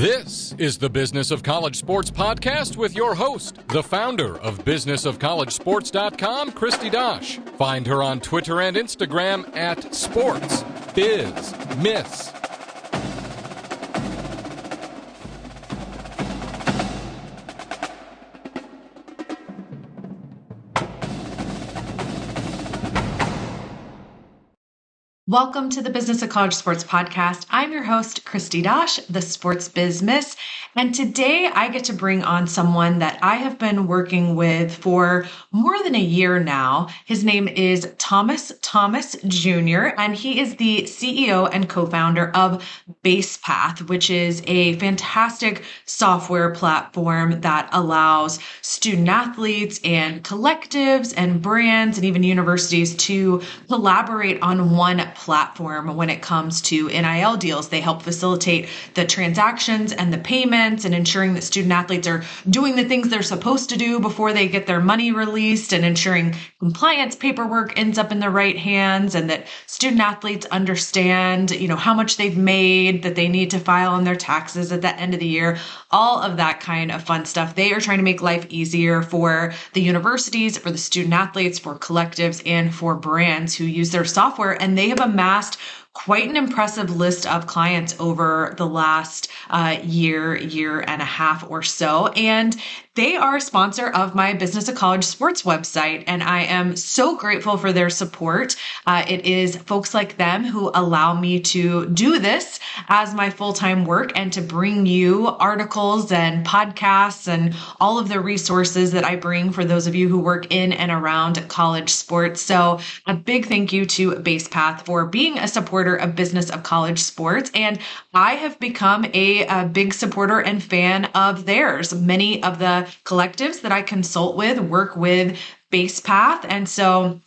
This is the Business of College Sports podcast with your host, the founder of businessofcollegesports.com, Christy Dosh. Find her on Twitter and Instagram at SportsBizMiss. Welcome to the Business of College Sports podcast. I'm your host, Christy Dosh, the Sports Biz Miss, and today I get to bring on someone that I have been working with for more than a year now. His name is Thomas Jr., and he is the CEO and co-founder of Basepath, which is a fantastic software platform that allows student athletes and collectives and brands and even universities to collaborate on one platform when it comes to NIL deals. They help facilitate the transactions and the payments and ensuring that student athletes are doing the things they're supposed to do before they get their money released, and ensuring compliance paperwork ends up in the right hands, and that student athletes understand, how much they've made, that they need to file on their taxes at the end of the year, all of that kind of fun stuff. They are trying to make life easier for the universities, for the student athletes, for collectives, and for brands who use their software. And they have amassed quite an impressive list of clients over the last year and a half or so. And they are a sponsor of my Business of College Sports website, and I am so grateful for their support. It is folks like them who allow me to do this as my full-time work and to bring you articles and podcasts and all of the resources that I bring for those of you who work in and around college sports. So a big thank you to Basepath for being a supporter of Business of College Sports, and I have become a big supporter and fan of theirs. Many of the collectives that I consult with work with Basepath, and so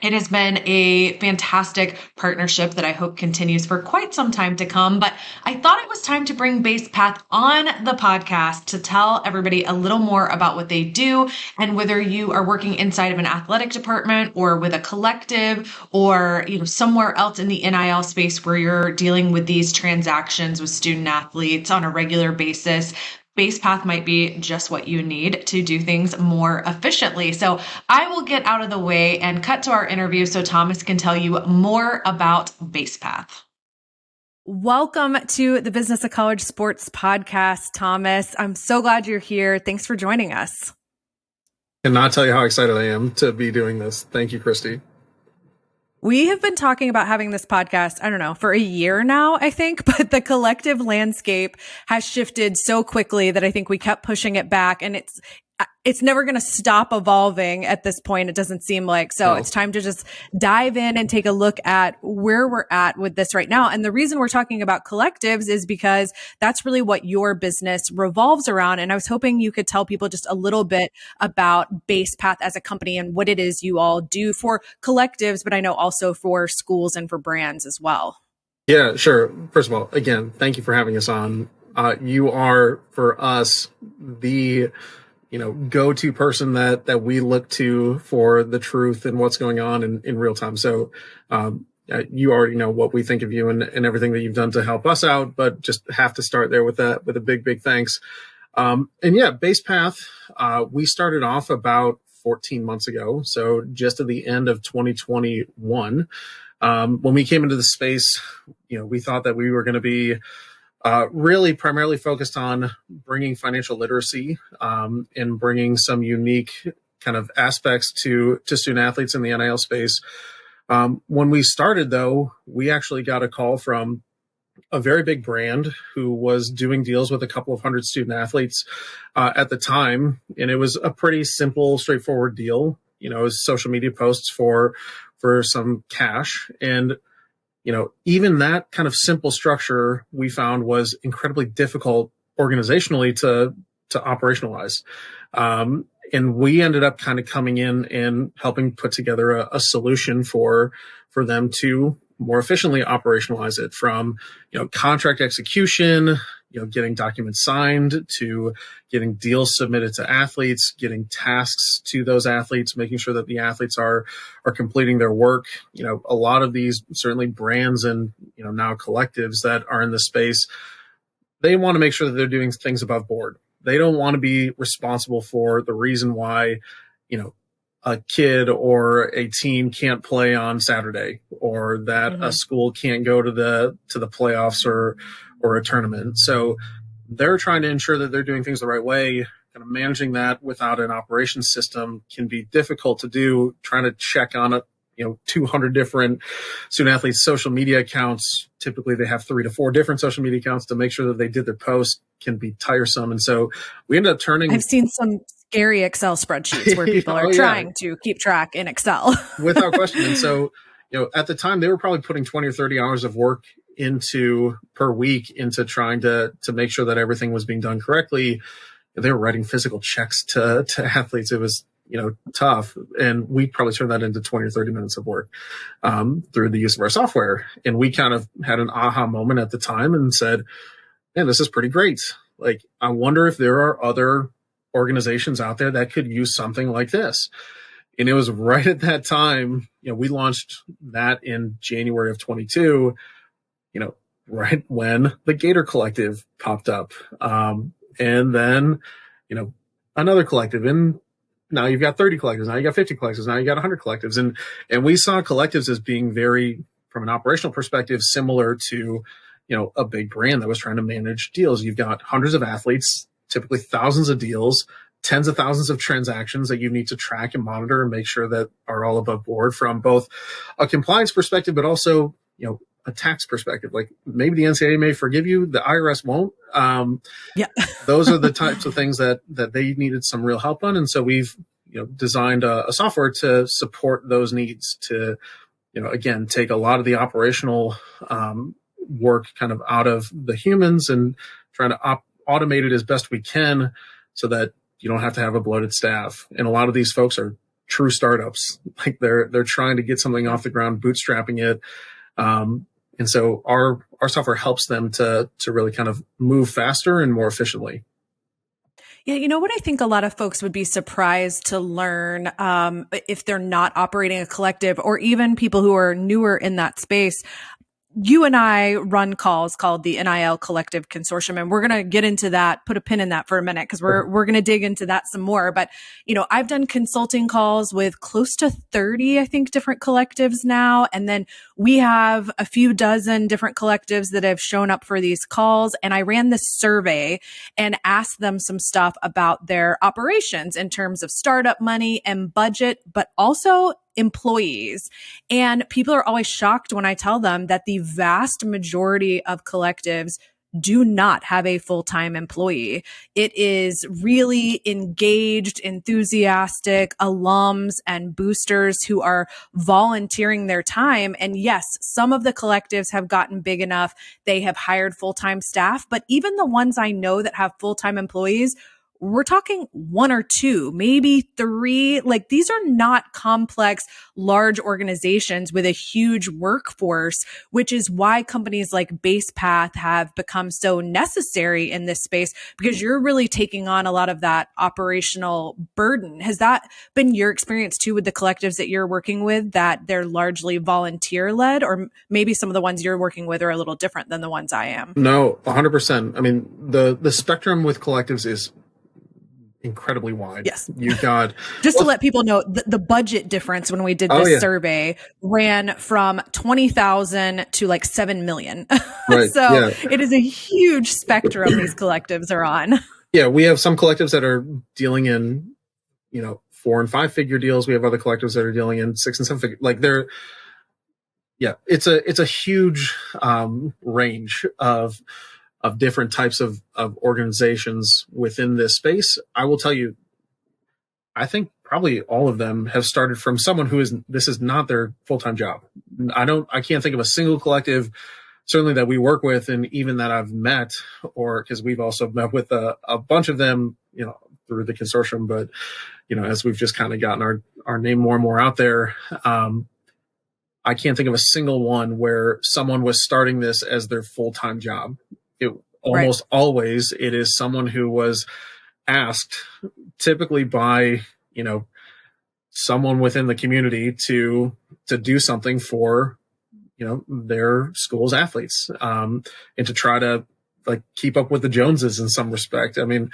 it has been a fantastic partnership that I hope continues for quite some time to come. But I thought it was time to bring Basepath on the podcast to tell everybody a little more about what they do, and whether you are working inside of an athletic department or with a collective or somewhere else in the NIL space where you're dealing with these transactions with student athletes on a regular basis. Basepath might be just what you need to do things more efficiently. So I will get out of the way and cut to our interview so Thomas can tell you more about Basepath. Welcome to the Business of College Sports podcast, Thomas. I'm so glad you're here. Thanks for joining us. Cannot tell you how excited I am to be doing this. Thank you, Christy. We have been talking about having this podcast, for a year now, I think, but the collective landscape has shifted so quickly that I think we kept pushing it back, and it's never going to stop evolving at this point. It doesn't seem like. So It's time to just dive in and take a look at where we're at with this right now. And the reason we're talking about collectives is because that's really what your business revolves around. And I was hoping you could tell people just a little bit about Basepath as a company and what it is you all do for collectives, but I know also for schools and for brands as well. Yeah, sure. First of all, again, thank you for having us on. You are, for us, the go-to person that we look to for the truth and what's going on in real time. So, you already know what we think of you and everything that you've done to help us out, but just have to start there with a big thanks. Basepath, we started off about 14 months ago. So just at the end of 2021, when we came into the space, we thought that we were going to be really primarily focused on bringing financial literacy and bringing some unique kind of aspects to student athletes in the NIL space. When we started, though, we actually got a call from a very big brand who was doing deals with a couple of hundred student athletes at the time. And it was a pretty simple, straightforward deal. It was social media posts for some cash. And even that kind of simple structure we found was incredibly difficult organizationally to operationalize. And we ended up kind of coming in and helping put together a solution for them to more efficiently operationalize it, from, contract execution, getting documents signed, to getting deals submitted to athletes, getting tasks to those athletes, making sure that the athletes are completing their work. A lot of these, certainly brands and, now collectives that are in the space, they want to make sure that they're doing things above board. They don't want to be responsible for the reason why, a kid or a team can't play on Saturday, or that a school can't go to the playoffs or a tournament. So they're trying to ensure that they're doing things the right way. Kind of managing that without an operations system can be difficult to do. Trying to check on 200 different student athletes' social media accounts. Typically, they have 3 to 4 different social media accounts to make sure that they did their post, can be tiresome. And so we ended up turning. I've seen some scary Excel spreadsheets where people are trying to keep track in Excel. Without question. And so, at the time, they were probably putting 20 or 30 hours of work per week into trying to make sure that everything was being done correctly. They were writing physical checks to athletes. It was, tough. And we probably turned that into 20 or 30 minutes of work through the use of our software. And we kind of had an aha moment at the time and said, man, this is pretty great. Like, I wonder if there are other organizations out there that could use something like this. And it was right at that time, we launched that in January of 22, right when the Gator Collective popped up. And then, another collective, and now you've got 30 collectives, now you got 50 collectives, now you got 100 collectives. And we saw collectives as being very, from an operational perspective, similar to, a big brand that was trying to manage deals. You've got hundreds of athletes, typically thousands of deals, tens of thousands of transactions that you need to track and monitor and make sure that are all above board from both a compliance perspective, but also, a tax perspective. Like, maybe the NCAA may forgive you, the IRS won't. Those are the types of things that they needed some real help on. And so we've, designed a software to support those needs to, again, take a lot of the operational work kind of out of the humans and trying to automate it as best we can so that you don't have to have a bloated staff. And a lot of these folks are true startups. Like, they're trying to get something off the ground, bootstrapping it. And so our software helps them to really kind of move faster and more efficiently. Yeah, what I think a lot of folks would be surprised to learn if they're not operating a collective, or even people who are newer in that space. You and I run calls called the NIL Collectives Consortium, and we're going to get into that, put a pin in that for a minute, because we're going to dig into that some more. But, I've done consulting calls with close to 30, I think, different collectives now. And then we have a few dozen different collectives that have shown up for these calls. And I ran this survey and asked them some stuff about their operations in terms of startup money and budget, but also employees. And people are always shocked when I tell them that the vast majority of collectives do not have a full-time employee. It is really engaged, enthusiastic alums and boosters who are volunteering their time. And yes, some of the collectives have gotten big enough. They have hired full-time staff, but even the ones I know that have full-time employees, we're talking 1 or 2, maybe 3. Like, these are not complex, large organizations with a huge workforce, which is why companies like Basepath have become so necessary in this space, because you're really taking on a lot of that operational burden. Has that been your experience too with the collectives that you're working with, that they're largely volunteer led, or maybe some of the ones you're working with are a little different than the ones I am? No, 100%. I mean, the spectrum with collectives is incredibly wide. Yes. You've got just to let people know, the budget difference when we did this survey ran from 20,000 to like 7 million. Right. So it is a huge spectrum these collectives are on. Yeah, we have some collectives that are dealing in, 4 and 5 figure deals. We have other collectives that are dealing in 6 and 7 figure. Like, it's a huge range of different types of organizations within this space. I will tell you, I think probably all of them have started from someone this is not their full-time job. I can't think of a single collective, certainly that we work with, and even that I've met, or because we've also met with a bunch of them, through the consortium. But, as we've just kind of gotten our name more and more out there, I can't think of a single one where someone was starting this as their full-time job. Almost always it is someone who was asked, typically by, someone within the community to do something for, their school's athletes, and to try to like keep up with the Joneses in some respect. I mean,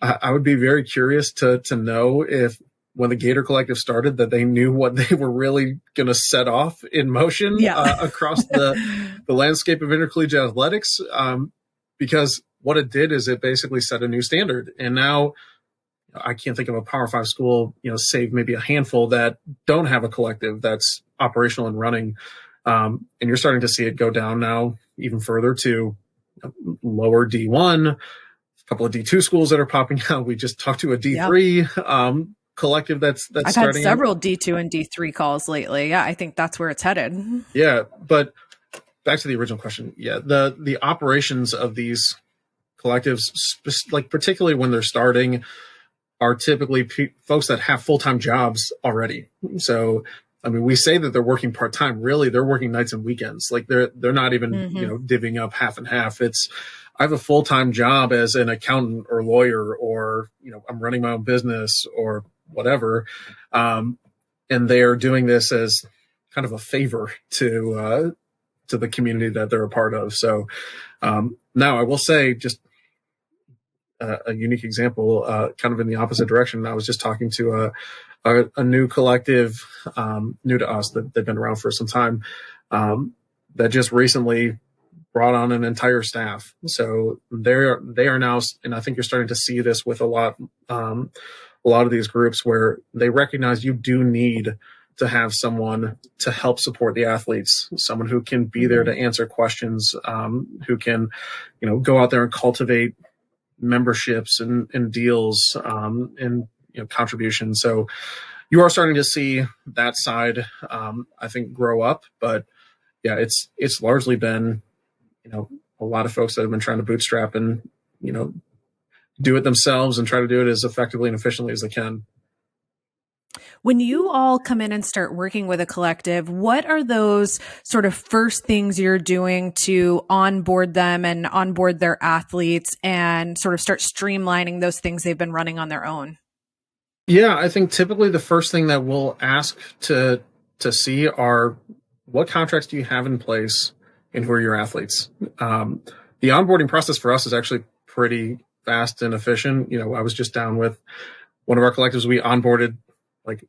I would be very curious to know if when the Gator Collective started that they knew what they were really going to set off in motion across the landscape of intercollegiate athletics. Because what it did is it basically set a new standard. And now I can't think of a Power 5 school, save maybe a handful that don't have a collective that's operational and running. And you're starting to see it go down now even further to lower D1, a couple of D2 schools that are popping out. We just talked to a D3 collective that's I've starting. I've had several D2 and D3 calls lately. Yeah, I think that's where it's headed. Yeah, but back to the original question. Yeah, the operations of these collectives, like particularly when they're starting, are typically folks that have full-time jobs already. So, I mean, we say that they're working part-time. Really, they're working nights and weekends. Like they're not even divvying up half and half. It's I have a full-time job as an accountant or lawyer, or I'm running my own business or whatever, and they are doing this as kind of a favor to the community that they're a part of. So now I will say just a unique example, kind of in the opposite direction. I was just talking to a new collective, new to us, that they've been around for some time, that just recently brought on an entire staff. So they are now, and I think you're starting to see this with a lot of these groups where they recognize you do need to have someone to help support the athletes, someone who can be there to answer questions, who can, go out there and cultivate memberships and deals, and contributions. So you are starting to see that side, I think, grow up. But yeah, it's largely been, a lot of folks that have been trying to bootstrap and, do it themselves and try to do it as effectively and efficiently as they can. When you all come in and start working with a collective, what are those sort of first things you're doing to onboard them and onboard their athletes and sort of start streamlining those things they've been running on their own? Yeah, I think typically the first thing that we'll ask to see are what contracts do you have in place and who are your athletes? The onboarding process for us is actually pretty fast and efficient. I was just down with one of our collectives. We onboarded like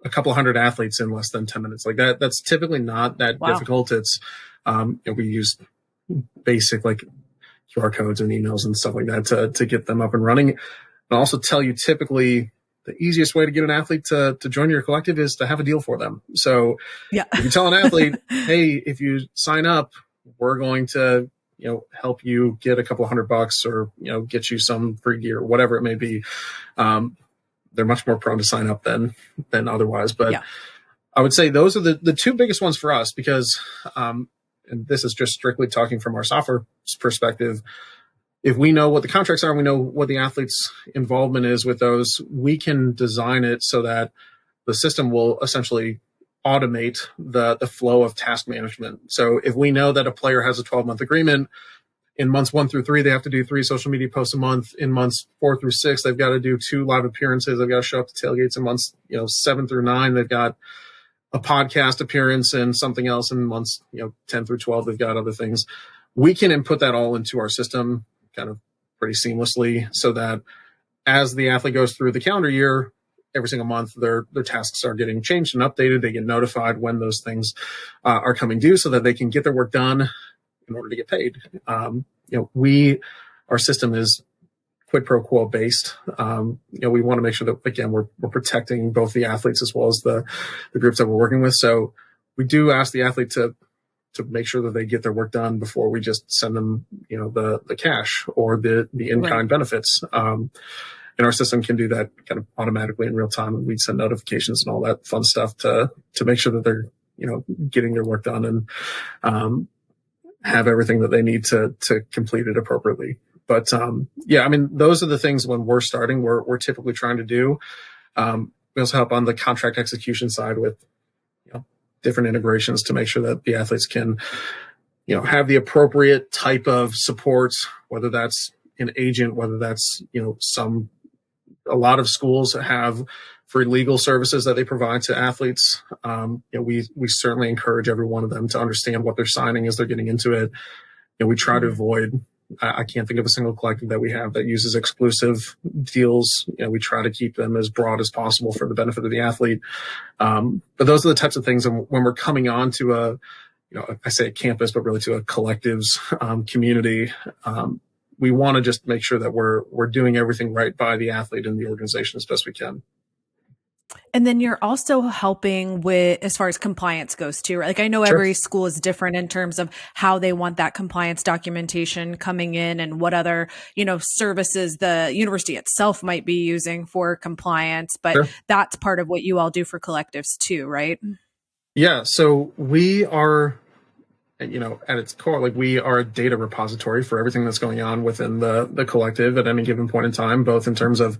a couple hundred athletes in less than 10 minutes. Like that's typically not that difficult. It's, we use basic like QR codes and emails and stuff like that to get them up and running. And I'll also tell you typically the easiest way to get an athlete to join your collective is to have a deal for them. So if you tell an athlete, hey, if you sign up, we're going to, help you get a couple $100 or, get you some free gear, whatever it may be. They're much more prone to sign up than otherwise. But I would say those are the two biggest ones for us because, and this is just strictly talking from our software perspective. If we know what the contracts are, we know what the athlete's involvement is with those, we can design it so that the system will essentially automate the flow of task management. So if we know that a player has a 12-month agreement, in months 1 through 3, they have to do 3 social media posts a month. In months 4 through 6, they've got to do 2 live appearances. They've got to show up to tailgates. In months 7 through 9, they've got a podcast appearance and something else. In months 10 through 12, they've got other things. We can input that all into our system kind of pretty seamlessly so that as the athlete goes through the calendar year, every single month, their tasks are getting changed and updated. They get notified when those things are coming due so that they can get their work done in order to get paid. Our system is quid pro quo based. We want to make sure that, again, we're protecting both the athletes as well as the groups that we're working with. So we do ask the athlete to make sure that they get their work done before we just send them, the cash or the in-kind benefits. And our system can do that kind of automatically in real time. And we send notifications and all that fun stuff to make sure that they're, getting their work done and, have everything that they need to complete it appropriately. But, those are the things when we're starting, we're typically trying to do. We also help on the contract execution side with, different integrations to make sure that the athletes can, have the appropriate type of supports, whether that's an agent, whether that's, a lot of schools have free legal services that they provide to athletes. We certainly encourage every one of them to understand what they're signing as they're getting into it. We try to avoid I can't think of a single collective that we have that uses exclusive deals. We try to keep them as broad as possible for the benefit of the athlete. But those are the types of things. And when we're coming on to I say a campus, but really to a collectives community, we want to just make sure that we're doing everything right by the athlete and the organization as best we can. And then you're also helping with, as far as compliance goes too, right? Like I know every school is different in terms of how they want that compliance documentation coming in and what other, services the university itself might be using for compliance, but that's part of what you all do for collectives too, right? Yeah. So we are, at its core, like we are a data repository for everything that's going on within the collective at any given point in time, both in terms of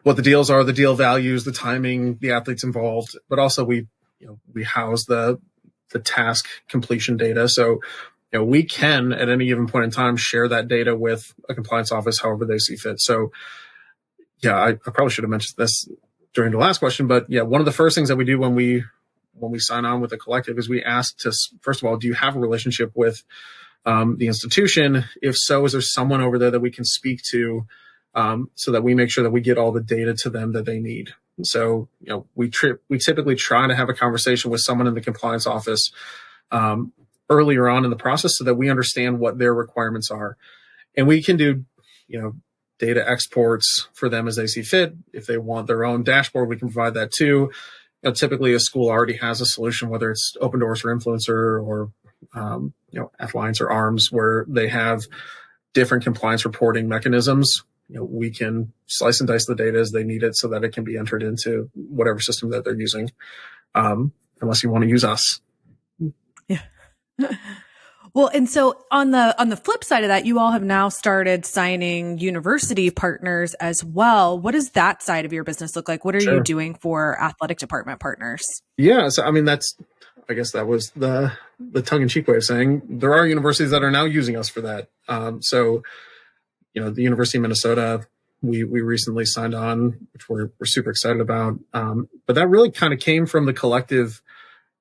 what the deals are, the deal values, the timing, the athletes involved, but also we house the task completion data. So, we can at any given point in time share that data with a compliance office, however they see fit. So yeah, I probably should have mentioned this during the last question, but yeah, one of the first things that we do when we sign on with a collective is we ask to, first of all, do you have a relationship with the institution? If so, is there someone over there that we can speak to so that we make sure that we get all the data to them that they need? So, we typically try to have a conversation with someone in the compliance office earlier on in the process so that we understand what their requirements are. And we can do, data exports for them as they see fit. If they want their own dashboard, we can provide that too. Typically a school already has a solution, whether it's Open Doors or Influencer or, Alliance or ARMS, where they have different compliance reporting mechanisms. We can slice and dice the data as they need it so that it can be entered into whatever system that they're using, unless you want to use us. Yeah. Well, and so on the flip side of that, you all have now started signing university partners as well. What does that side of your business look like? What are you doing for athletic department partners? Yeah, so I guess that was the tongue-in-cheek way of saying there are universities that are now using us for that. So, the University of Minnesota, we recently signed on, which we're super excited about. But that really kind of came from the collective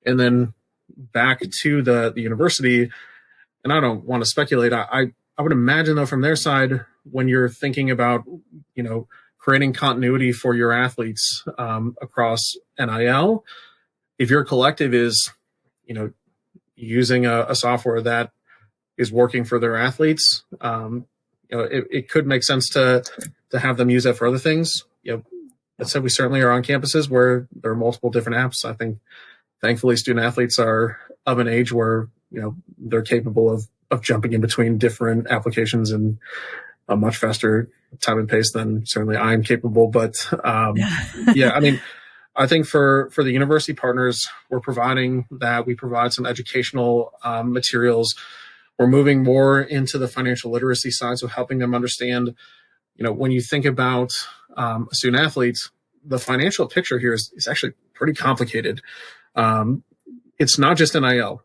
and then back to the university. And I don't want to speculate. I would imagine, though, from their side, when you're thinking about, creating continuity for your athletes across NIL, if your collective is, using a software that is working for their athletes, it could make sense to have them use that for other things. That said, we certainly are on campuses where there are multiple different apps. I think, thankfully, student athletes are of an age where they're capable of jumping in between different applications in a much faster time and pace than certainly I'm capable. But I think for the university partners, we're providing that. We provide some educational materials. We're moving more into the financial literacy side, so helping them understand, when you think about a student athlete, the financial picture here is actually pretty complicated. It's not just NIL.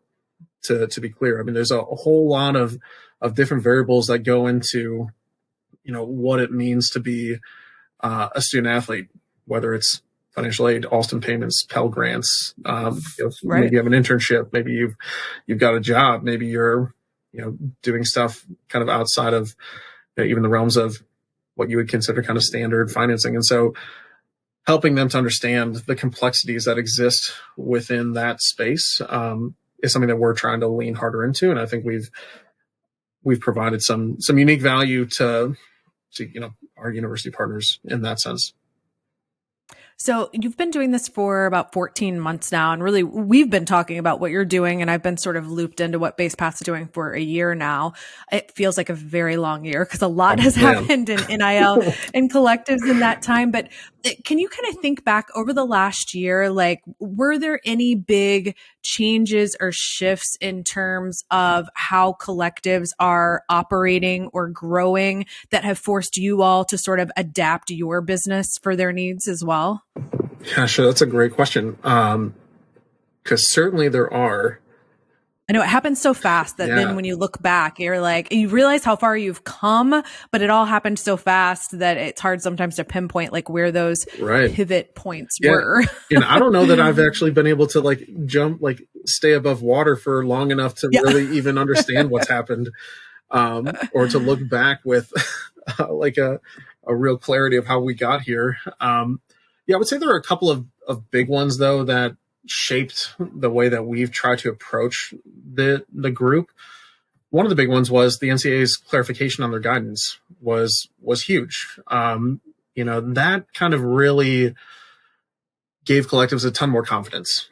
To be clear, I mean, there's a whole lot of different variables that go into, what it means to be a student athlete, whether it's financial aid, Alston payments, Pell grants. Maybe you have an internship, maybe you've got a job, maybe you're, doing stuff kind of outside of even the realms of what you would consider kind of standard financing. And so helping them to understand the complexities that exist within that space, is something that we're trying to lean harder into. And I think we've provided some unique value to our university partners in that sense. So you've been doing this for about 14 months now, and really we've been talking about what you're doing, and I've been sort of looped into what Basepath's doing for a year now. It feels like a very long year because a lot has happened in NIL and collectives in that time. But can you kind of think back over the last year, like were there any big changes or shifts in terms of how collectives are operating or growing that have forced you all to sort of adapt your business for their needs as well? Yeah, sure. That's a great question. Because certainly there are. I know it happens so fast that then when you look back, you're like, you realize how far you've come, but it all happened so fast that it's hard sometimes to pinpoint like where those pivot points were. And I don't know that I've actually been able to stay above water for long enough to really even understand what's happened. or to look back with like a real clarity of how we got here. Yeah, I would say there are a couple of big ones though that shaped the way that we've tried to approach the group. One of the big ones was the NCAA's clarification on their guidance was huge. That kind of really gave collectives a ton more confidence.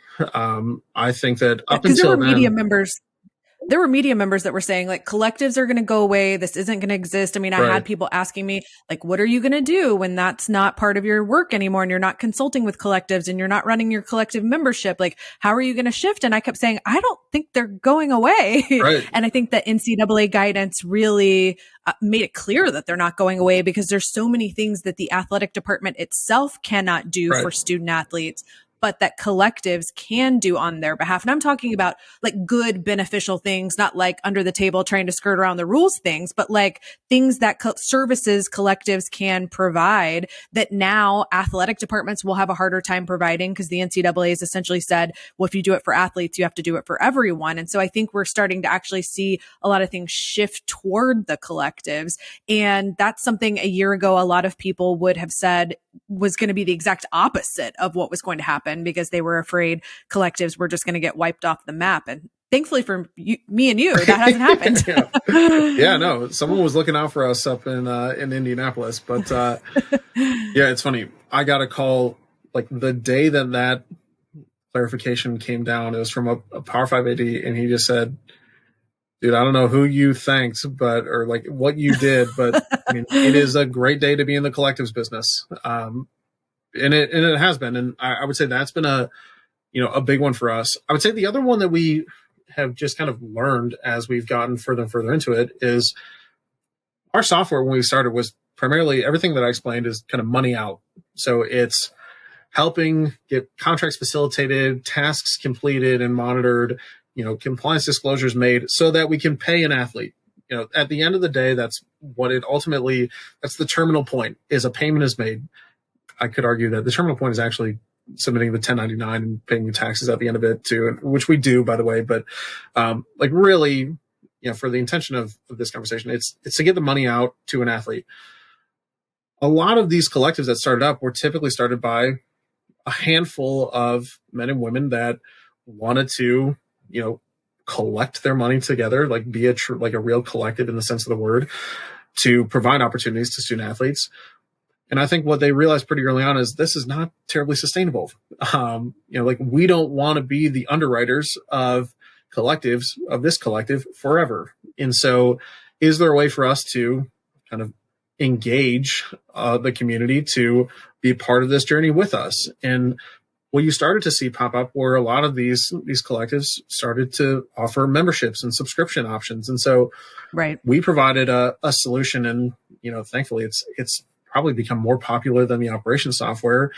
I think that up until there were then, media members that were saying like collectives are going to go away. This isn't going to exist. I mean, I had people asking me like, what are you going to do when that's not part of your work anymore and you're not consulting with collectives and you're not running your collective membership? Like, how are you going to shift? And I kept saying, I don't think they're going away. Right. And I think that NCAA guidance really made it clear that they're not going away because there's so many things that the athletic department itself cannot do for student athletes, but that collectives can do on their behalf. And I'm talking about like good, beneficial things, not like under the table trying to skirt around the rules things, but like things that services collectives can provide that now athletic departments will have a harder time providing because the NCAA has essentially said, well, if you do it for athletes, you have to do it for everyone. And so I think we're starting to actually see a lot of things shift toward the collectives. And that's something a year ago, a lot of people would have said was going to be the exact opposite of what was going to happen because they were afraid collectives were just going to get wiped off the map. And thankfully for me and you, that hasn't happened. Yeah, no, someone was looking out for us up in Indianapolis. But yeah, it's funny. I got a call like the day that clarification came down. It was from a Power 5 AD, and he just said, dude, I don't know who you thanked, or like what you did, but I mean, it is a great day to be in the collectives business. And it has been. And I would say that's been a big one for us. I would say the other one that we have just kind of learned as we've gotten further and further into it is our software when we started was primarily everything that I explained is kind of money out. So it's helping get contracts facilitated, tasks completed and monitored, compliance disclosures made so that we can pay an athlete. At the end of the day, that's the terminal point is a payment is made. I could argue that the terminal point is actually submitting the 1099 and paying the taxes at the end of it too, which we do, by the way. But really, for the intention of this conversation, it's to get the money out to an athlete. A lot of these collectives that started up were typically started by a handful of men and women that wanted to, collect their money together, like be a real collective in the sense of the word, to provide opportunities to student athletes. And I think what they realized pretty early on is this is not terribly sustainable. We don't want to be the underwriters of collectives, of this collective forever. And so is there a way for us to kind of engage the community to be part of this journey with us? And what you started to see pop up were a lot of these collectives started to offer memberships and subscription options. And so we provided a solution, and, thankfully it's probably become more popular than the operations software,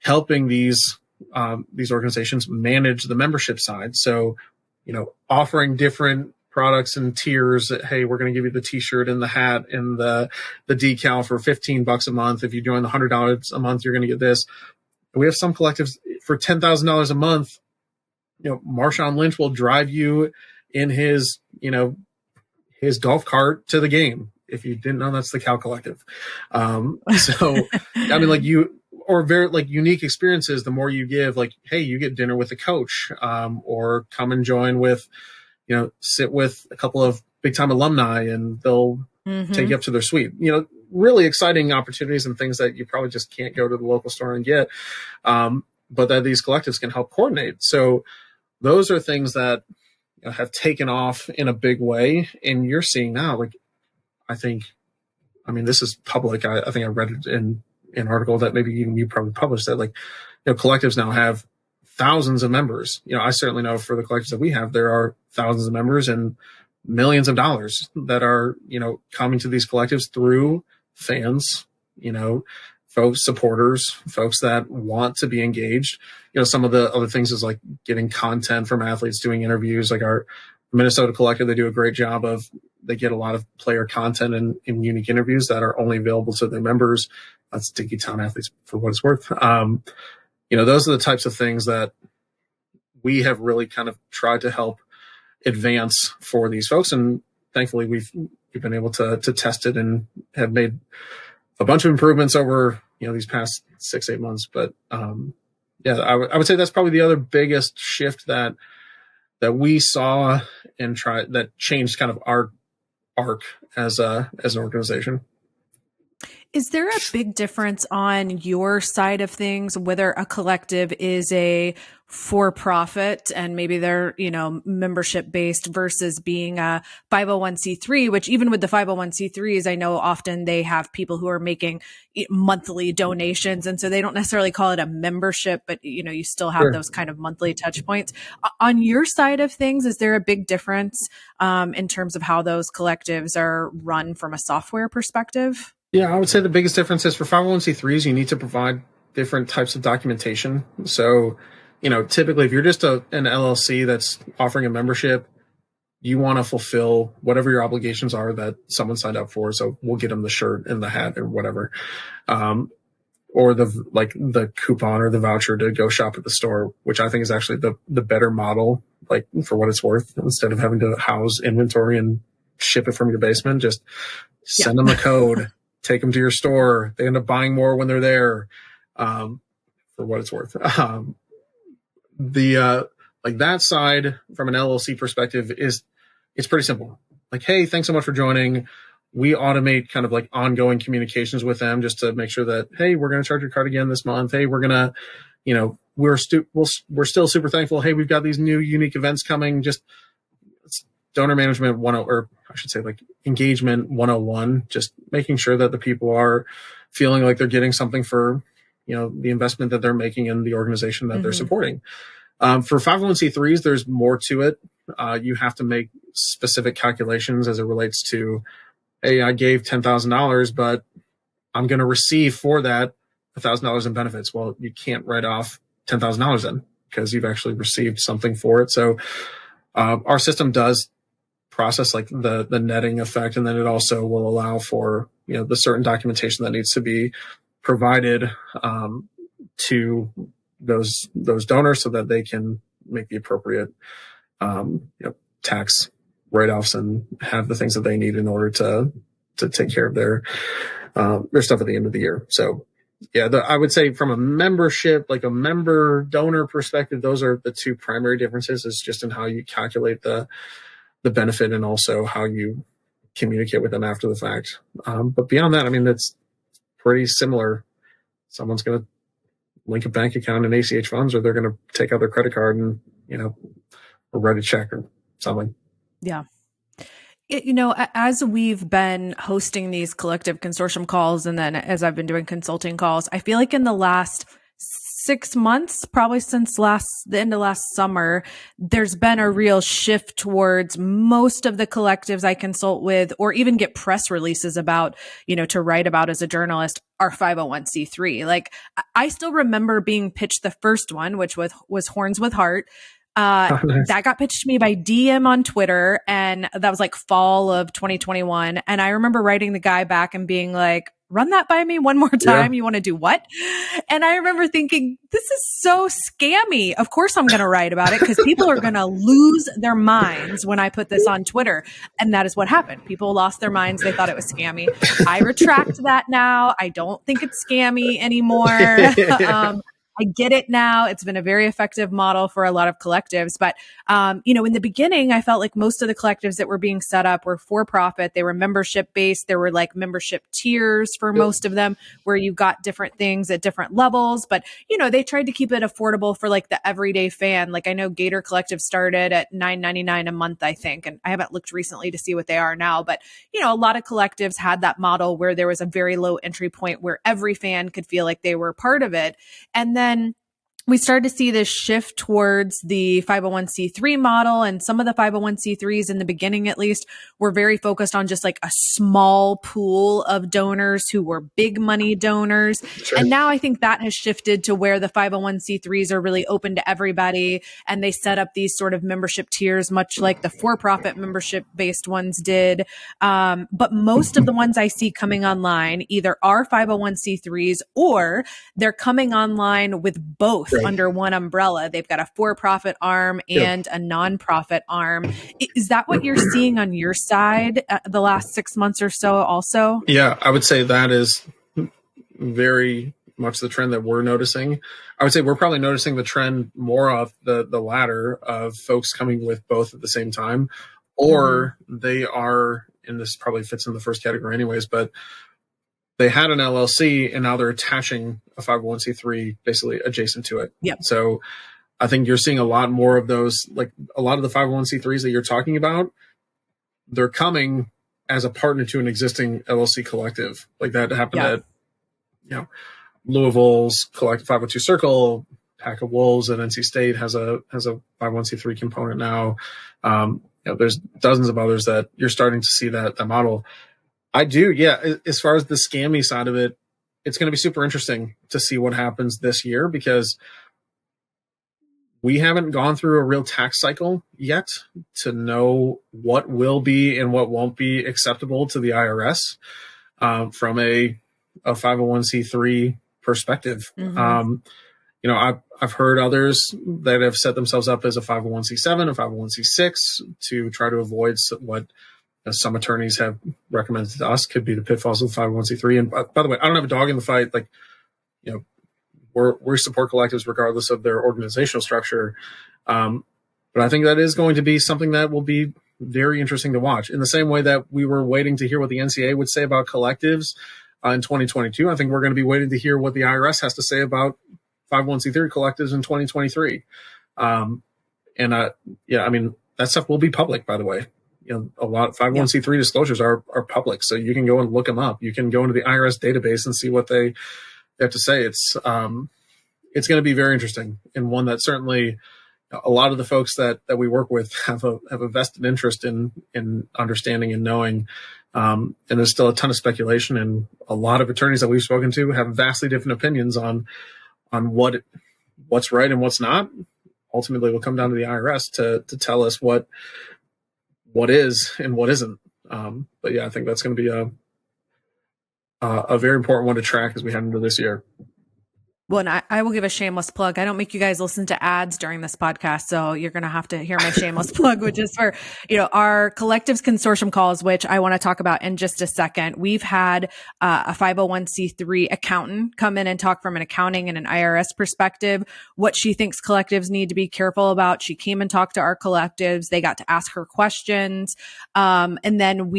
helping these organizations manage the membership side. So, offering different products and tiers that, hey, we're going to give you the t-shirt and the hat and the decal for $15 a month. If you join the $100 a month, you're going to get this. We have some collectives for $10,000 a month. Marshawn Lynch will drive you in his golf cart to the game. If you didn't know, that's the Cal Collective. Unique experiences. The more you give, like, hey, you get dinner with a coach, or come and join with, sit with a couple of big time alumni, and they'll take you up to their suite. Really exciting opportunities and things that you probably just can't go to the local store and get, but that these collectives can help coordinate. So those are things that have taken off in a big way, and you're seeing now, this is public. I think I read it in an article that maybe even you probably published that, collectives now have thousands of members. I certainly know for the collectives that we have, there are thousands of members and millions of dollars that are, coming to these collectives through fans, folks, supporters, folks that want to be engaged. Some of the other things is like getting content from athletes, doing interviews, like our Minnesota collective. They do a great job they get a lot of player content and unique interviews that are only available to their members. That's Dinky Town Athletes for what it's worth. Those are the types of things that we have really kind of tried to help advance for these folks. And thankfully we've been able to test it and have made a bunch of improvements over, these past 6-8 months. But, I would say that's probably the other biggest shift that we saw and that changed kind of our arc as an organization. Is there a big difference on your side of things, whether a collective is a for-profit and maybe they're, membership based versus being a 501c3, which even with the 501c3s, I know often they have people who are making monthly donations. And so they don't necessarily call it a membership, but you still have those kind of monthly touch points. On your side of things, is there a big difference in terms of how those collectives are run from a software perspective? Yeah, I would say the biggest difference is for 501c3s, you need to provide different types of documentation. So, typically if you're just an LLC that's offering a membership, you want to fulfill whatever your obligations are that someone signed up for. So we'll get them the shirt and the hat or whatever. Or the coupon or the voucher to go shop at the store, which I think is actually the better model, for what it's worth, instead of having to house inventory and ship it from your basement. Just send them a code. Take them to your store. They end up buying more when they're there, for what it's worth. That side from an LLC perspective it's pretty simple. Hey, thanks so much for joining. We automate kind of ongoing communications with them just to make sure that, hey, we're going to charge your card again this month. Hey, we're going to, we're still super thankful. Hey, we've got these new unique events coming. Just donor management 101, or I should say engagement 101, just making sure that the people are feeling like they're getting something for, the investment that they're making in the organization that they're supporting. For 501c3s, there's more to it. You have to make specific calculations as it relates to, hey, I gave $10,000, but I'm going to receive for that $1,000 in benefits. Well, you can't write off $10,000 then because you've actually received something for it. So our system does process the netting effect, and then it also will allow for the certain documentation that needs to be provided to those donors so that they can make the appropriate tax write-offs and have the things that they need in order to take care of their stuff at the end of the year. So I would say from a membership, a member donor perspective, those are the two primary differences. Is just in how you calculate the benefit and also how you communicate with them after the fact. But beyond that, it's pretty similar. Someone's going to link a bank account and ACH funds, or they're going to take out their credit card and, or write a check or something. Yeah. As we've been hosting these collective consortium calls, and then as I've been doing consulting calls, I feel like in the last 6 months, probably since the end of last summer, there's been a real shift towards most of the collectives I consult with, or even get press releases about, to write about as a journalist, are 501c3. I still remember being pitched the first one, which was Horns with Heart. Nice. That got pitched to me by DM on Twitter, and that was fall of 2021. And I remember writing the guy back and being like, run that by me one more time. Yeah. You want to do what? And I remember thinking, this is so scammy. Of course I'm going to write about it because people are going to lose their minds when I put this on Twitter. And that is what happened. People lost their minds. They thought it was scammy. I retract that now. I don't think it's scammy anymore. I get it now. It's been a very effective model for a lot of collectives. But, in the beginning, I felt like most of the collectives that were being set up were for profit. They were membership based. There were membership tiers for most of them where you got different things at different levels. But, they tried to keep it affordable for the everyday fan. I know Gator Collective started at $9.99 a month, I think. And I haven't looked recently to see what they are now. But, a lot of collectives had that model where there was a very low entry point where every fan could feel like they were part of it. And then we started to see this shift towards the 501c3 model, and some of the 501c3s in the beginning, at least, were very focused on just a small pool of donors who were big money donors. Sure. And now I think that has shifted to where the 501c3s are really open to everybody, and they set up these sort of membership tiers, much like the for-profit membership based ones did. But most of the ones I see coming online either are 501c3s or they're coming online with both Right. under one umbrella. They've got a for-profit arm and a nonprofit arm. Is that what you're seeing on your side the last 6 months or so also? Yeah, I would say that is very much the trend that we're noticing. I would say we're probably noticing the trend more of the latter of folks coming with both at the same time, or they are, and this probably fits in the first category anyways, but they had an LLC and now they're attaching a 501c3 basically adjacent to it. Yep. So I think you're seeing a lot more of those, like a lot of the 501c3s that you're talking about, they're coming as a partner to an existing LLC collective. Like that happened at, Louisville's Collective 502 Circle, Pack of Wolves at NC State has a 501c3 component now. There's dozens of others that you're starting to see that model. I do, yeah. As far as the scammy side of it, it's going to be super interesting to see what happens this year because we haven't gone through a real tax cycle yet to know what will be and what won't be acceptable to the IRS from a 501c3 perspective. I've heard others that have set themselves up as a 501c7, a 501c6 to try to avoid what some attorneys have recommended to us could be the pitfalls of 501c3. And by the way, I don't have a dog in the fight. Like, we support collectives regardless of their organizational structure. But I think that is going to be something that will be very interesting to watch. In the same way that we were waiting to hear what the NCAA would say about collectives in 2022, I think we're going to be waiting to hear what the IRS has to say about 501c3 collectives in 2023. That stuff will be public, by the way. A lot of 501c3 disclosures are public, so you can go and look them up. You can go into the IRS database and see what they have to say. It's going to be very interesting, and one that certainly a lot of the folks that we work with have a vested interest in understanding and knowing. And there's still a ton of speculation, and a lot of attorneys that we've spoken to have vastly different opinions on what's right and what's not. Ultimately, we'll come down to the IRS to tell us what is and what isn't. But yeah, I think that's going to be a very important one to track as we head into this year. Well, and I will give a shameless plug. I don't make you guys listen to ads during this podcast, so you're going to have to hear my shameless plug, which is for, our Collectives Consortium calls, which I want to talk about in just a second. We've had a 501c3 accountant come in and talk from an accounting and an IRS perspective, what she thinks collectives need to be careful about. She came and talked to our collectives. They got to ask her questions. And then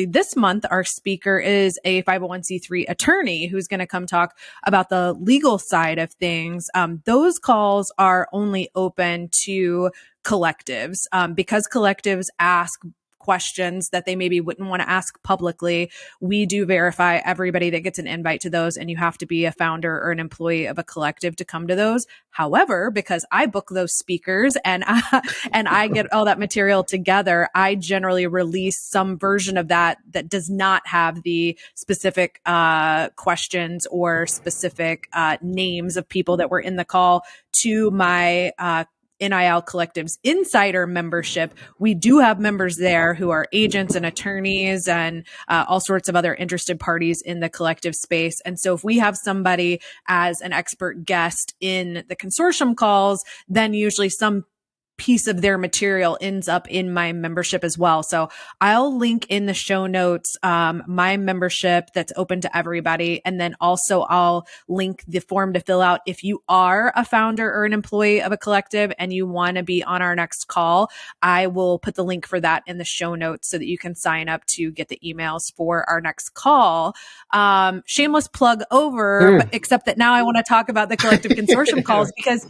this month, our speaker is a 501c3 attorney who's going to come talk about the legal side of things. Those calls are only open to collectives because collectives ask questions that they maybe wouldn't want to ask publicly. We do verify everybody that gets an invite to those, and you have to be a founder or an employee of a collective to come to those. However, because I book those speakers and I get all that material together, I generally release some version of that does not have the specific questions or specific names of people that were in the call to my NIL Collectives Insider membership. We do have members there who are agents and attorneys and all sorts of other interested parties in the collective space. And so if we have somebody as an expert guest in the consortium calls, then usually some piece of their material ends up in my membership as well. So I'll link in the show notes my membership that's open to everybody. And then also I'll link the form to fill out if you are a founder or an employee of a collective and you want to be on our next call. I will put the link for that in the show notes so that you can sign up to get the emails for our next call. Shameless plug over, but except that now I want to talk about the Collective Consortium calls because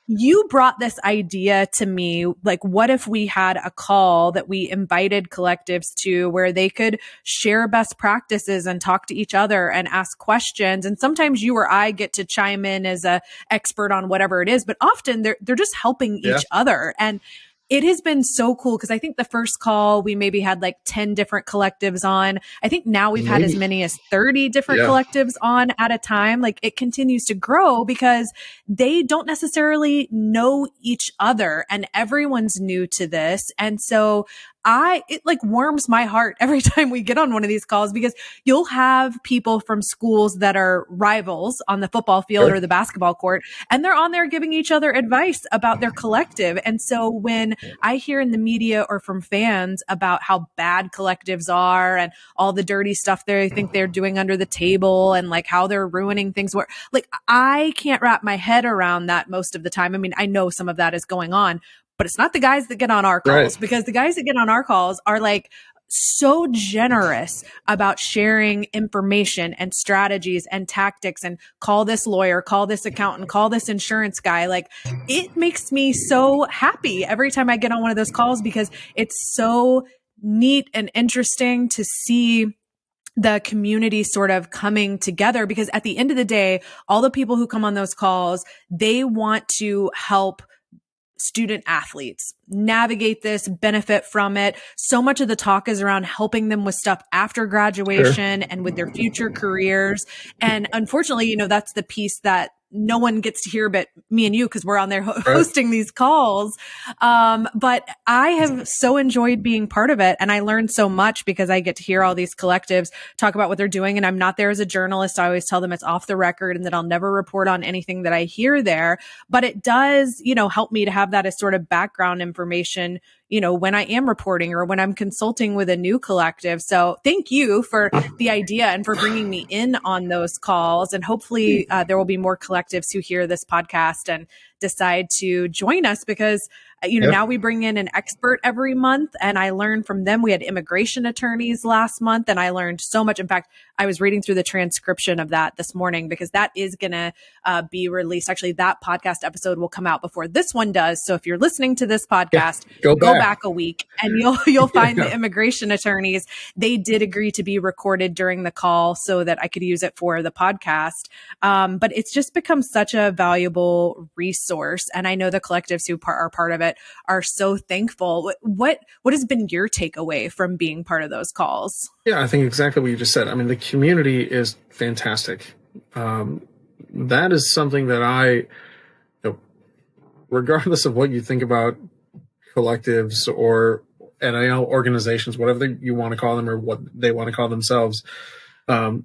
you brought this idea to me, like, what if we had a call that we invited collectives to where they could share best practices and talk to each other and ask questions? And sometimes you or I get to chime in as an expert on whatever it is, but often they're just helping each other. And it has been so cool because I think the first call we maybe had like 10 different collectives on. I think now we've had as many as 30 different collectives on at a time. Like it continues to grow because they don't necessarily know each other and everyone's new to this. And so it like warms my heart every time we get on one of these calls, because you'll have people from schools that are rivals on the football field or the basketball court, and they're on there giving each other advice about their collective. And so when I hear in the media or from fans about how bad collectives are and all the dirty stuff they think they're doing under the table and like how they're ruining things, where like I can't wrap my head around that most of the time. I mean, I know some of that is going on, but it's not the guys that get on our calls, because the guys that get on our calls are like so generous about sharing information and strategies and tactics, and call this lawyer, call this accountant, call this insurance guy. Like, it makes me so happy every time I get on one of those calls, because it's so neat and interesting to see the community sort of coming together. Because at the end of the day, all the people who come on those calls, they want to help student athletes navigate this, benefit from it. So much of the talk is around helping them with stuff after graduation and with their future careers. And unfortunately, you know, that's the piece that no one gets to hear but me and you, because we're on there hosting these calls. But I have so enjoyed being part of it. And I learned so much because I get to hear all these collectives talk about what they're doing. And I'm not there as a journalist. I always tell them it's off the record and that I'll never report on anything that I hear there. But it does, you know, help me to have that as sort of background information, you know, when I am reporting or when I'm consulting with a new collective. So thank you for the idea and for bringing me in on those calls. And hopefully there will be more collectives who hear this podcast and decide to join us, because you know, now we bring in an expert every month, and I learn from them. We had immigration attorneys last month, and I learned so much. In fact, I was reading through the transcription of that this morning, because that is going to be released. Actually, that podcast episode will come out before this one does. So if you're listening to this podcast, go back a week and you'll find the immigration attorneys. They did agree to be recorded during the call so that I could use it for the podcast. But it's just become such a valuable resource. And I know the collectives who are part of it are so thankful. What has been your takeaway from being part of those calls? Yeah, I think exactly what you just said. I mean, the community is fantastic. That is something that regardless of what you think about collectives or NIL organizations, whatever you want to call them or what they want to call themselves, it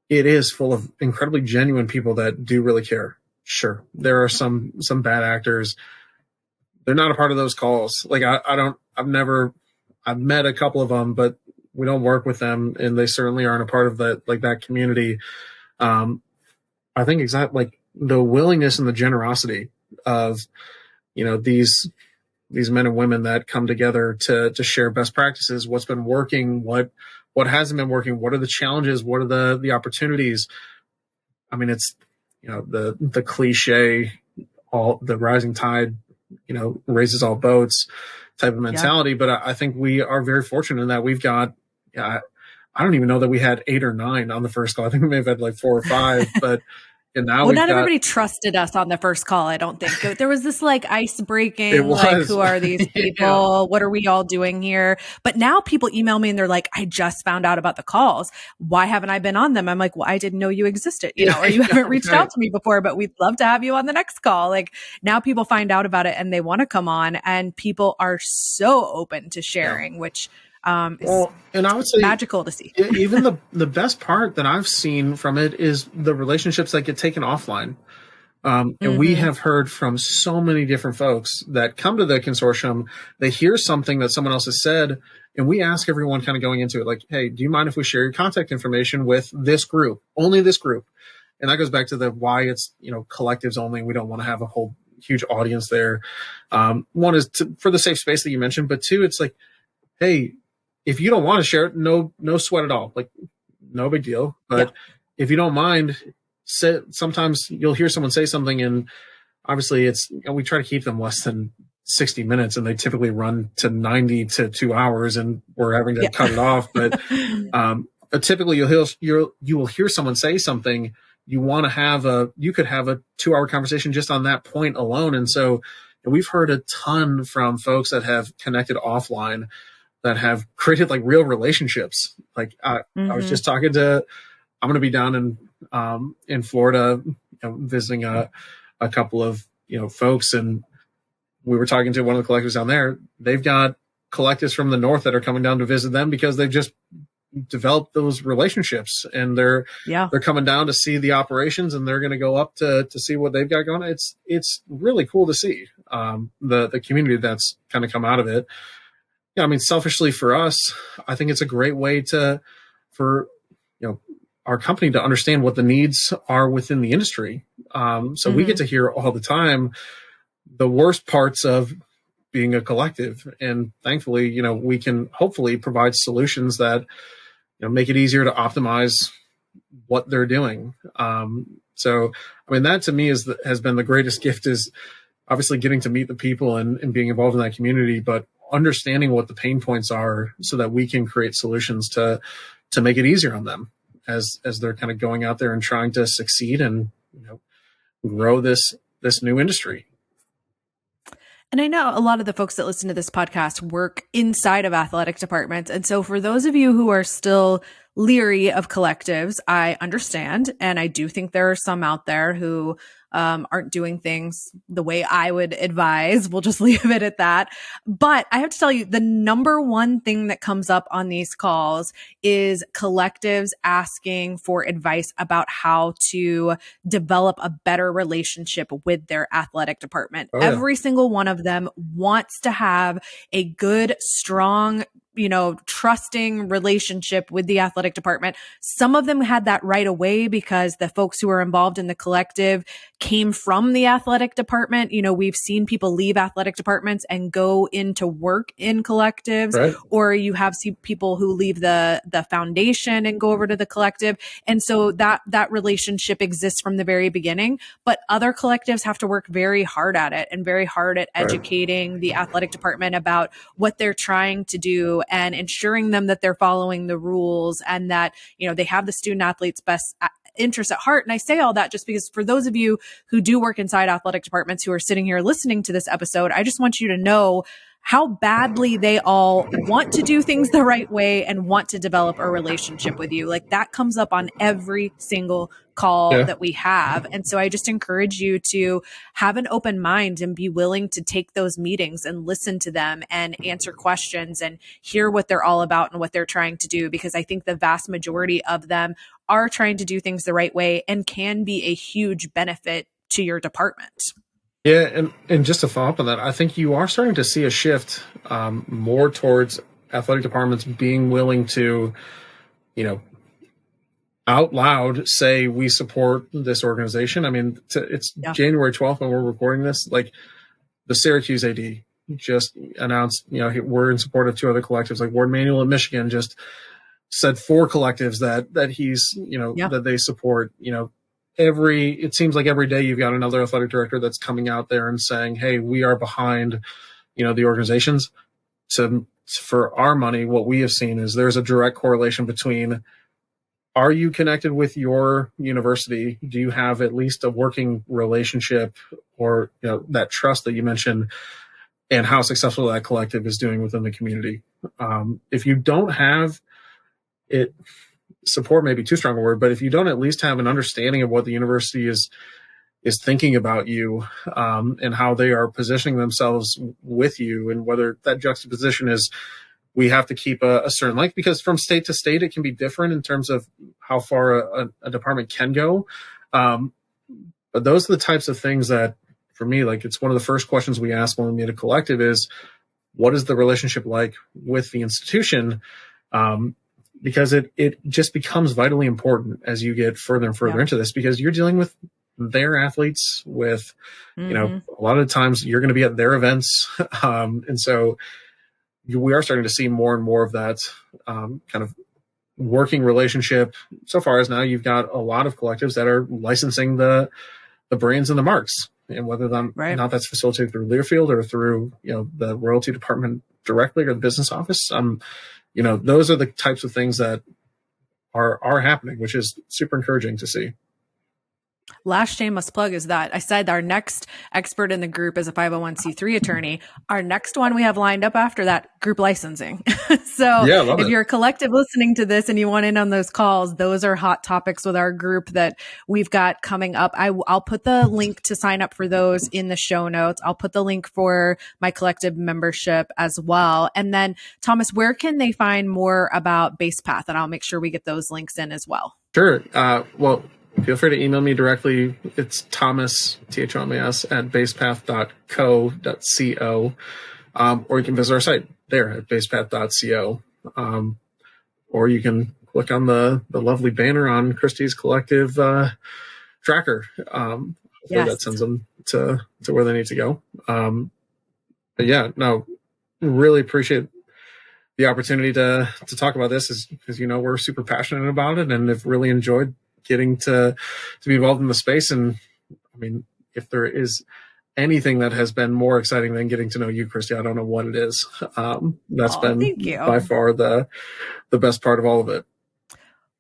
is full of incredibly genuine people that do really care. Sure, there are some bad actors. They're not a part of those calls. Like I've met a couple of them, but we don't work with them, and they certainly aren't a part of that community. I think exactly like the willingness and the generosity of, you know, these men and women that come together to share best practices, what's been working, what hasn't been working, what are the challenges, what are the opportunities. I mean, it's, you know, the cliche, all the rising tide, you know, raises all boats type of mentality. But I think we are very fortunate in that we've got, I don't even know that we had 8 or 9 on the first call. I think we may have had like 4 or 5, but and now not everybody trusted us on the first call. I don't think there was this like ice breaking, like, who are these people? What are we all doing here? But now people email me and they're like, I just found out about the calls. Why haven't I been on them? I'm like, well, I didn't know you existed, you know, or you haven't reached out to me before, but we'd love to have you on the next call. Like, now people find out about it and they want to come on, and people are so open to sharing, which and I would say magical to see. Even the best part that I've seen from it is the relationships that get taken offline. And we have heard from so many different folks that come to the consortium. They hear something that someone else has said, and we ask everyone kind of going into it, like, hey, do you mind if we share your contact information with this group, only this group? And that goes back to the why it's, you know, collectives only. We don't want to have a whole huge audience there. One is for the safe space that you mentioned, but 2, it's like, hey, if you don't want to share it, no sweat at all. Like, no big deal. But if you don't mind, sometimes you'll hear someone say something, and obviously it's, you know, we try to keep them less than 60 minutes, and they typically run to 90 to 2 hours, and we're having to cut it off. But typically you will hear someone say something. You could have a 2-hour conversation just on that point alone. And so we've heard a ton from folks that have connected offline, that have created like real relationships. Like I was just talking I'm going to be down in Florida, you know, visiting a couple of, you know, folks, and we were talking to one of the collectives down there. They've got collectives from the north that are coming down to visit them because they've just developed those relationships, and they're coming down to see the operations, and they're going to go up to see what they've got going on. It's really cool to see the community that's kind of come out of it. Yeah, I mean, selfishly for us, I think it's a great way for our company to understand what the needs are within the industry. So we get to hear all the time the worst parts of being a collective, and thankfully, we can hopefully provide solutions that make it easier to optimize what they're doing. So, I mean, that to me has been the greatest gift, is obviously getting to meet the people and being involved in that community, but understanding what the pain points are so that we can create solutions to make it easier on them as they're kind of going out there and trying to succeed and grow this new industry. And I know a lot of the folks that listen to this podcast work inside of athletic departments. And so for those of you who are still leery of collectives, I understand. And I do think there are some out there who aren't doing things the way I would advise. We'll just leave it at that. But I have to tell you, the number one thing that comes up on these calls is collectives asking for advice about how to develop a better relationship with their athletic department. Oh, yeah. Every single one of them wants to have a good, strong, trusting relationship with the athletic department. Some of them had that right away because the folks who are involved in the collective came from the athletic department. We've seen people leave athletic departments and go into work in collectives, right? Or you have seen people who leave the foundation and go over to the collective. And so that relationship exists from the very beginning, but other collectives have to work very hard at it and very hard at educating the athletic department about what they're trying to do and ensuring them that they're following the rules and that, they have the student athlete's best interests at heart. And I say all that just because for those of you who do work inside athletic departments who are sitting here listening to this episode, I just want you to know how badly they all want to do things the right way and want to develop a relationship with you. Like that comes up on every single call that we have. And so I just encourage you to have an open mind and be willing to take those meetings and listen to them and answer questions and hear what they're all about and what they're trying to do, because I think the vast majority of them are trying to do things the right way and can be a huge benefit to your department. Yeah, and just to follow up on that, I think you are starting to see a shift more towards athletic departments being willing to, out loud say we support this organization. I mean, it's January 12th when we're recording this. Like the Syracuse AD just announced, we're in support of 2 other collectives. Like Ward Manuel in Michigan just said 4 collectives that he's, that they support. It seems like every day you've got another athletic director that's coming out there and saying, hey, we are behind, the organizations. For our money, what we have seen is there's a direct correlation between, are you connected with your university? Do you have at least a working relationship or, that trust that you mentioned, and how successful that collective is doing within the community? If you don't have it, support may be too strong a word, but if you don't at least have an understanding of what the university is thinking about you, and how they are positioning themselves with you, and whether that juxtaposition is, we have to keep a certain length, because from state to state, it can be different in terms of how far a department can go. But those are the types of things that, for me, like it's one of the first questions we ask when we meet a collective is, what is the relationship like with the institution? Because it just becomes vitally important as you get further and further into this, because you're dealing with their athletes with, a lot of the times you're going to be at their events. And so we are starting to see more and more of that kind of working relationship. So far as now, you've got a lot of collectives that are licensing the brands and the marks, and whether not that's facilitated through Learfield or through, the royalty department directly or the business office. Those are the types of things that are happening, which is super encouraging to see. Last shameless plug is that I said our next expert in the group is a 501c3 attorney. Our next one we have lined up after that, group licensing. So Yeah, love if it. you're a collective listening to this and you want in on those calls, those are hot topics with our group that we've got coming up. I'll put the link to sign up for those in the show notes. I'll put the link for my collective membership as well. And then Thomas, where can they find more about Basepath? And I'll make sure we get those links in as well. Sure. Well, feel free to email me directly. It's Thomas, Thomas, at basepath.co.co. Or you can visit our site there at basepath.co. Or you can click on the lovely banner on Christy's collective tracker. Yes. That sends them to where they need to go. But yeah, no, really appreciate the opportunity to talk about this, because we're super passionate about it and have really enjoyed getting to be involved in the space. And I mean, if there is anything that has been more exciting than getting to know you, Christy, I don't know what it is. That's been by far the best part of all of it.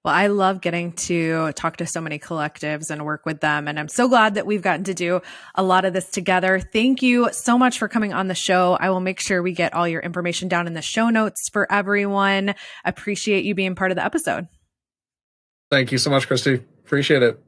Well, I love getting to talk to so many collectives and work with them. And I'm so glad that we've gotten to do a lot of this together. Thank you so much for coming on the show. I will make sure we get all your information down in the show notes for everyone. Appreciate you being part of the episode. Thank you so much, Christy. Appreciate it.